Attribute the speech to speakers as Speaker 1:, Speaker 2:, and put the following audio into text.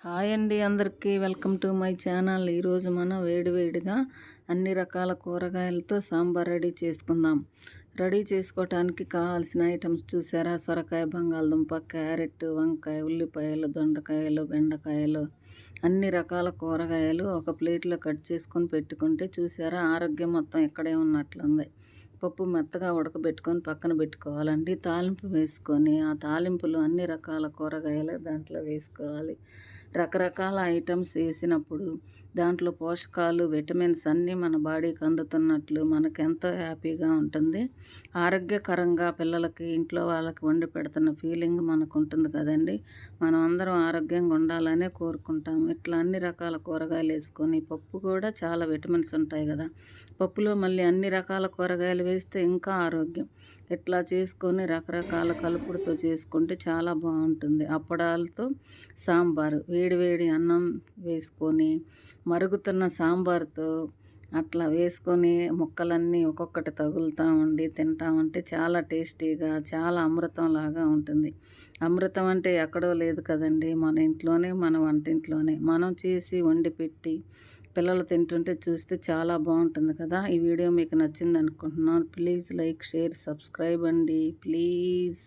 Speaker 1: Hi అండి అందరికీ welcome to my channel. ఈరోజు మనం వేడివేడిగా అన్ని రకాల కూరగాయలతో సాంబార్ రెడీ చేసుకుందాం. రెడీ చేసుకోవటానికి కావాల్సిన ఐటమ్స్ చూసారా? సొరకాయ, బంగాళదుంప, క్యారెట్, వంకాయ, ఉల్లిపాయలు, దొండకాయలు, బెండకాయలు, అన్ని రకాల కూరగాయలు ఒక ప్లేట్లో కట్ చేసుకొని పెట్టుకుంటే చూసారా, ఆరోగ్యం మొత్తం ఇక్కడే ఉన్నట్లుంది. పప్పు మెత్తగా ఉడకబెట్టుకొని పక్కన పెట్టుకోవాలండి. తాలింపు వేసుకొని ఆ తాలింపులో అన్ని రకాల కూరగాయలు దాంట్లో వేసుకోవాలి. రకరకాల ఐటమ్స్ వేసినప్పుడు దాంట్లో పోషకాలు, విటమిన్స్ అన్నీ మన బాడీకి అందుతున్నట్లు మనకెంతో హ్యాపీగా ఉంటుంది. ఆరోగ్యకరంగా పిల్లలకి, ఇంట్లో వాళ్ళకి వండి పెడుతున్న ఫీలింగ్ మనకు ఉంటుంది కదండి. మనం అందరం ఆరోగ్యంగా ఉండాలనే కోరుకుంటాం. ఇట్లా అన్ని రకాల కూరగాయలు వేసుకొని, పప్పు కూడా చాలా విటమిన్స్ ఉంటాయి కదా. పప్పులో మళ్ళీ అన్ని రకాల కూరగాయలు వేస్తే ఇంకా ఆరోగ్యం. ఇట్లా చేసుకొని రకరకాల కలుపుడుతో చేసుకుంటే చాలా బాగుంటుంది. అప్పడాలతో సాంబారు, వేడివేడి అన్నం వేసుకొని మరుగుతున్న సాంబార్తో అట్లా వేసుకొని ముక్కలన్నీ ఒక్కొక్కటి తగులుతూ ఉండి తింటామంటే చాలా టేస్టీగా, చాలా అమృతంలాగా ఉంటుంది. అమృతం అంటే ఎక్కడో లేదు కదండి, మన ఇంట్లోనే, మన వంటింట్లోనే మనం చేసి వండి పెట్టి పిల్లలు తింటుంటే చూస్తే చాలా బాగుంటుంది కదా. ఈ వీడియో మీకు నచ్చింది అనుకుంటున్నాను. ప్లీజ్ లైక్, షేర్, సబ్స్క్రైబ్ అండి ప్లీజ్.